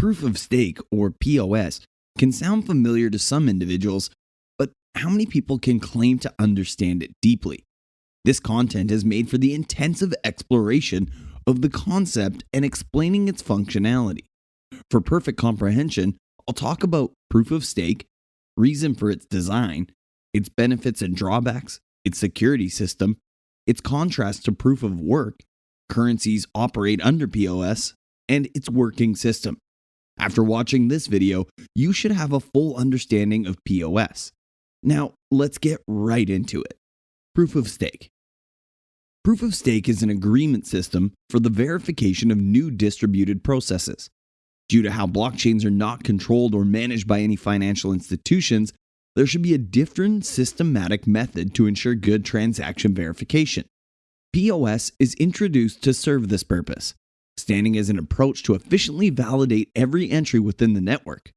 Proof of stake, or POS, can sound familiar to some individuals, but how many people can claim to understand it deeply? This content is made for the intensive exploration of the concept and explaining its functionality. For perfect comprehension, I'll talk about proof of stake, reason for its design, its benefits and drawbacks, its security system, its contrast to proof of work, currencies operate under POS, and its working system. After watching this video, you should have a full understanding of POS. Now, let's get right into it. Proof of stake. Proof of stake is an agreement system for the verification of new distributed processes. Due to how blockchains are not controlled or managed by any financial institutions, there should be a different systematic method to ensure good transaction verification. POS is introduced to serve this purpose, standing as an approach to efficiently validate every entry within the network.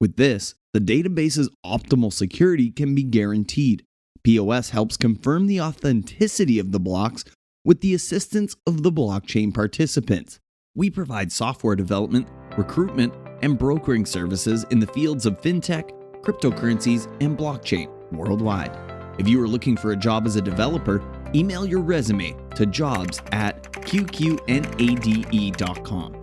With this, the database's optimal security can be guaranteed. POS helps confirm the authenticity of the blocks with the assistance of the blockchain participants. We provide software development, recruitment, and brokering services in the fields of fintech, cryptocurrencies, and blockchain worldwide. If you are looking for a job as a developer, email your resume to jobs@qqNade.com.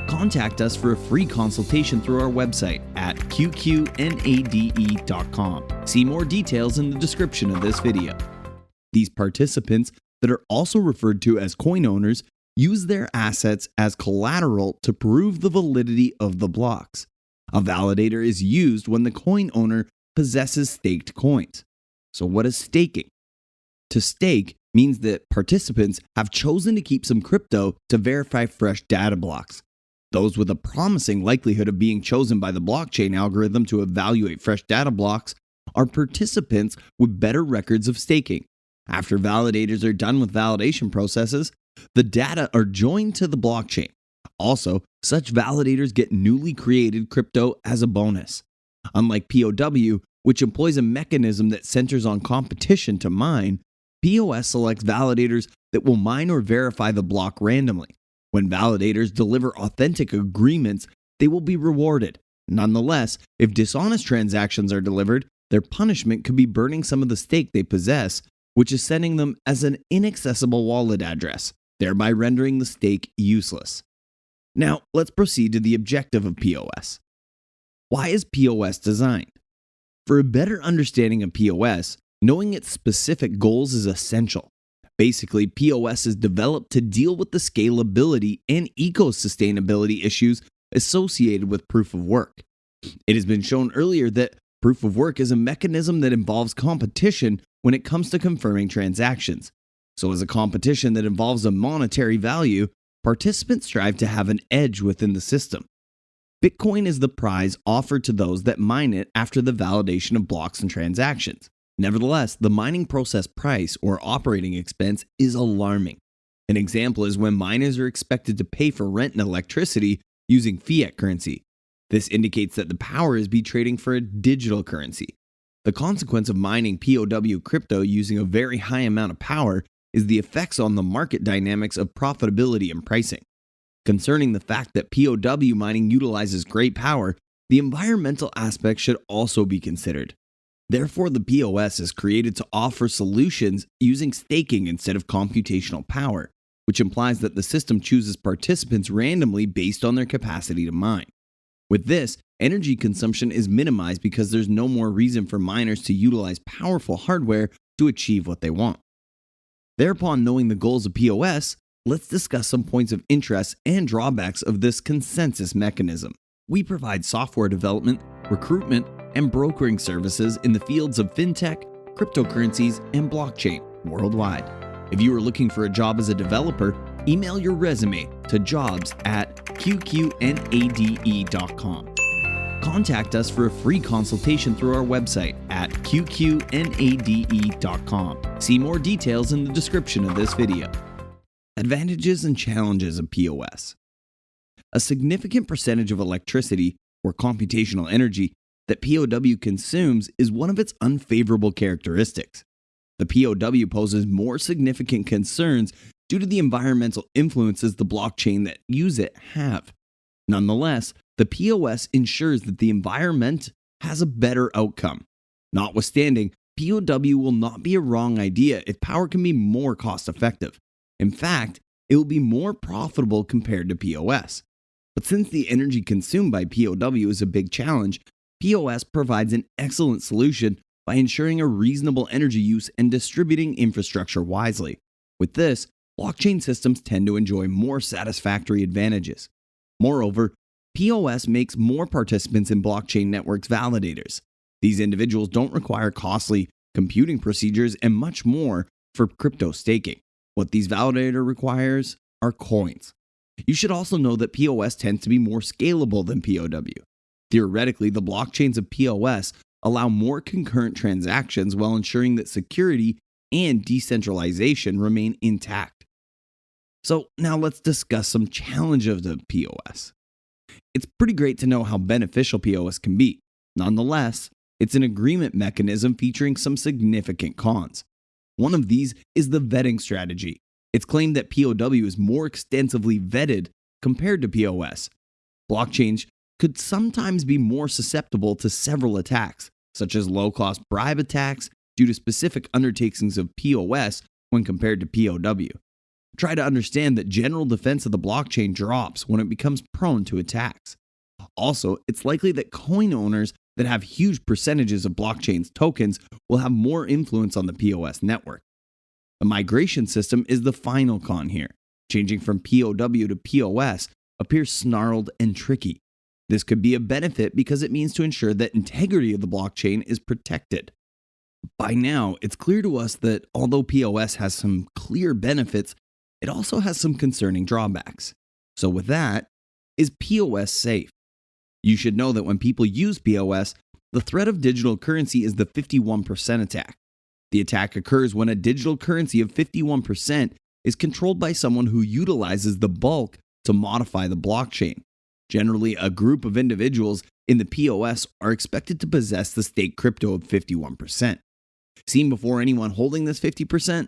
Contact us for a free consultation through our website at qqNade.com. See more details in the description of this video. These participants, that are also referred to as coin owners, use their assets as collateral to prove the validity of the blocks. A validator is used when the coin owner possesses staked coins. So what is staking? To stake means that participants have chosen to keep some crypto to verify fresh data blocks. Those with a promising likelihood of being chosen by the blockchain algorithm to evaluate fresh data blocks are participants with better records of staking. After validators are done with validation processes, the data are joined to the blockchain. Also, such validators get newly created crypto as a bonus. Unlike POW, which employs a mechanism that centers on competition to mine, POS selects validators that will mine or verify the block randomly. When validators deliver authentic agreements, they will be rewarded. Nonetheless, if dishonest transactions are delivered, their punishment could be burning some of the stake they possess, which is sending them as an inaccessible wallet address, thereby rendering the stake useless. Now, let's proceed to the objective of POS. Why is POS designed? For a better understanding of POS, knowing its specific goals is essential. Basically, POS is developed to deal with the scalability and eco-sustainability issues associated with proof of work. It has been shown earlier that proof of work is a mechanism that involves competition when it comes to confirming transactions. So as a competition that involves a monetary value, participants strive to have an edge within the system. Bitcoin is the prize offered to those that mine it after the validation of blocks and transactions. Nevertheless, the mining process price or operating expense is alarming. An example is when miners are expected to pay for rent and electricity using fiat currency. This indicates that the power is being traded for a digital currency. The consequence of mining POW crypto using a very high amount of power is the effects on the market dynamics of profitability and pricing. Concerning the fact that POW mining utilizes great power, the environmental aspect should also be considered. Therefore, the POS is created to offer solutions using staking instead of computational power, which implies that the system chooses participants randomly based on their capacity to mine. With this, energy consumption is minimized because there's no more reason for miners to utilize powerful hardware to achieve what they want. Thereupon, knowing the goals of POS, let's discuss some points of interest and drawbacks of this consensus mechanism. We provide software development, recruitment, and brokering services in the fields of fintech, cryptocurrencies, and blockchain worldwide. If you are looking for a job as a developer, email your resume to jobs@qqNade.com. Contact us for a free consultation through our website at qqNade.com. See more details in the description of this video. Advantages and challenges of POS. A significant percentage of electricity, or computational energy, that POW consumes is one of its unfavorable characteristics. The POW poses more significant concerns due to the environmental influences the blockchain that use it have. Nonetheless, The POS ensures that the environment has a better outcome. Notwithstanding, POW will not be a wrong idea if power can be more cost effective. In fact, it will be more profitable compared to POS. But since the energy consumed by POW is a big challenge, POS provides an excellent solution by ensuring a reasonable energy use and distributing infrastructure wisely. With this, blockchain systems tend to enjoy more satisfactory advantages. Moreover, POS makes more participants in blockchain networks validators. These individuals don't require costly computing procedures and much more for crypto staking. What these validator requires are coins. You should also know that POS tends to be more scalable than POW. Theoretically, the blockchains of POS allow more concurrent transactions while ensuring that security and decentralization remain intact. So now let's discuss some challenges of POS. It's pretty great to know how beneficial POS can be. Nonetheless, it's an agreement mechanism featuring some significant cons. One of these is the vetting strategy. It's claimed that POW is more extensively vetted compared to POS. Blockchains could sometimes be more susceptible to several attacks, such as low-cost bribe attacks due to specific undertakings of POS when compared to POW. Try to understand that general defense of the blockchain drops when it becomes prone to attacks. Also, it's likely that coin owners that have huge percentages of blockchain's tokens will have more influence on the POS network. The migration system is the final con here. Changing from POW to POS appears snarled and tricky. This could be a benefit because it means to ensure that integrity of the blockchain is protected. By now, it's clear to us that although POS has some clear benefits, it also has some concerning drawbacks. So with that, is POS safe? You should know that when people use POS, the threat of digital currency is the 51% attack. The attack occurs when a digital currency of 51% is controlled by someone who utilizes the bulk to modify the blockchain. Generally, a group of individuals in the POS are expected to possess the staked crypto of 51%. Seen before anyone holding this 50%?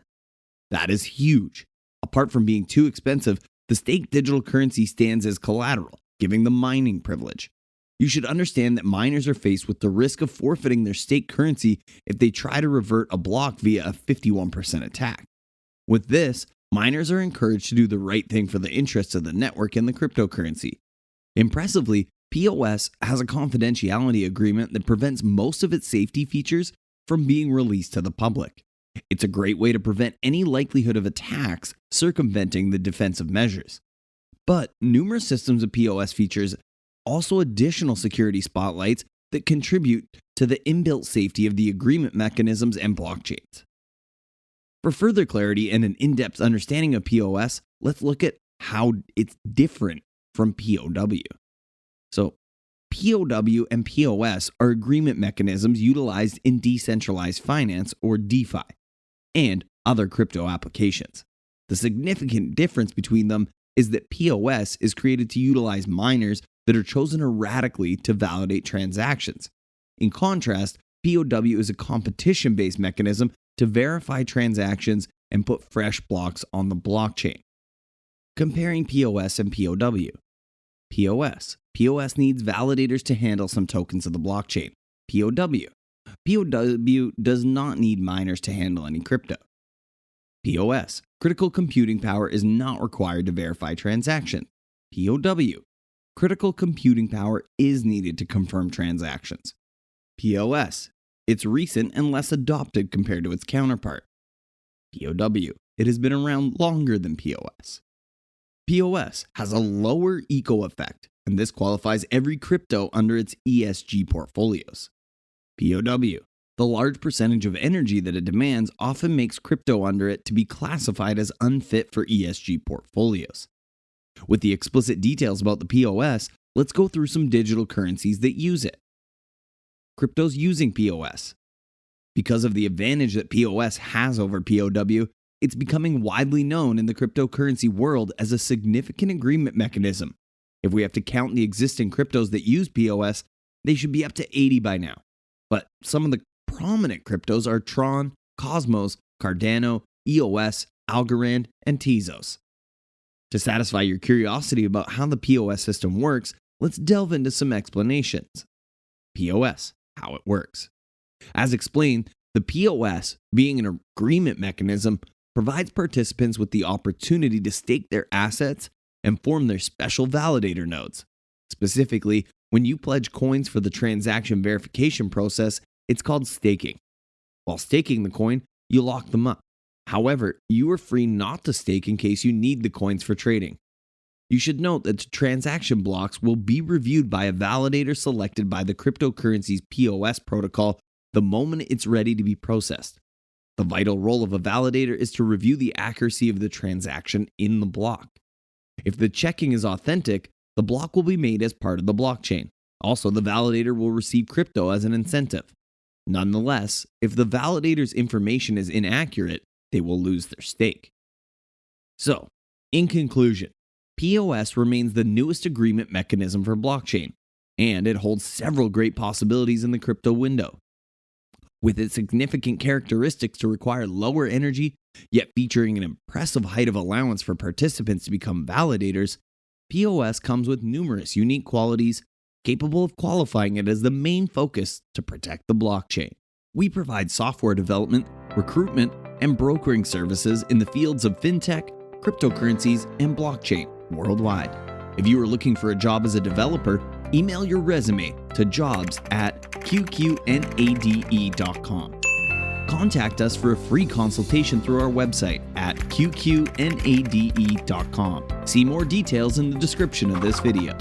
That is huge. Apart from being too expensive, the staked digital currency stands as collateral, giving them mining privilege. You should understand that miners are faced with the risk of forfeiting their staked currency if they try to revert a block via a 51% attack. With this, miners are encouraged to do the right thing for the interests of the network and the cryptocurrency. Impressively, POS has a confidentiality agreement that prevents most of its safety features from being released to the public. It's a great way to prevent any likelihood of attacks circumventing the defensive measures. But numerous systems of POS features also additional security spotlights that contribute to the inbuilt safety of the agreement mechanisms and blockchains. For further clarity and an in-depth understanding of POS, let's look at how it's different from POW. So, POW and POS are agreement mechanisms utilized in decentralized finance, or DeFi, and other crypto applications. The significant difference between them is that POS is created to utilize miners that are chosen erratically to validate transactions. In contrast, POW is a competition-based mechanism to verify transactions and put fresh blocks on the blockchain. Comparing POS and POW. POS needs validators to handle some tokens of the blockchain. POW does not need miners to handle any crypto. POS, critical computing power is not required to verify transactions. POW, critical computing power is needed to confirm transactions. POS, it's recent and less adopted compared to its counterpart. POW, it has been around longer than POS. POS has a lower eco effect, and this qualifies every crypto under its ESG portfolios. POW, the large percentage of energy that it demands often makes crypto under it to be classified as unfit for ESG portfolios. With the explicit details about the POS, let's go through some digital currencies that use it. Cryptos using POS. Because of the advantage that POS has over POW, it's becoming widely known in the cryptocurrency world as a significant agreement mechanism. If we have to count the existing cryptos that use POS, they should be up to 80 by now. But some of the prominent cryptos are Tron, Cosmos, Cardano, EOS, Algorand, and Tezos. To satisfy your curiosity about how the POS system works, let's delve into some explanations. POS, how it works. As explained, the POS, being an agreement mechanism, provides participants with the opportunity to stake their assets and form their special validator nodes. Specifically, when you pledge coins for the transaction verification process, it's called staking. While staking the coin, you lock them up. However, you are free not to stake in case you need the coins for trading. You should note that the transaction blocks will be reviewed by a validator selected by the cryptocurrency's POS protocol the moment it's ready to be processed. The vital role of a validator is to review the accuracy of the transaction in the block. If the checking is authentic, the block will be made as part of the blockchain. Also, the validator will receive crypto as an incentive. Nonetheless, if the validator's information is inaccurate, they will lose their stake. So, in conclusion, POS remains the newest agreement mechanism for blockchain, and it holds several great possibilities in the crypto window. With its significant characteristics to require lower energy, yet featuring an impressive height of allowance for participants to become validators, POS comes with numerous unique qualities capable of qualifying it as the main focus to protect the blockchain. We provide software development, recruitment, and brokering services in the fields of fintech, cryptocurrencies, and blockchain worldwide. If you are looking for a job as a developer, email your resume to jobs@qqNade.com. Contact us for a free consultation through our website at qqNade.com. See more details in the description of this video.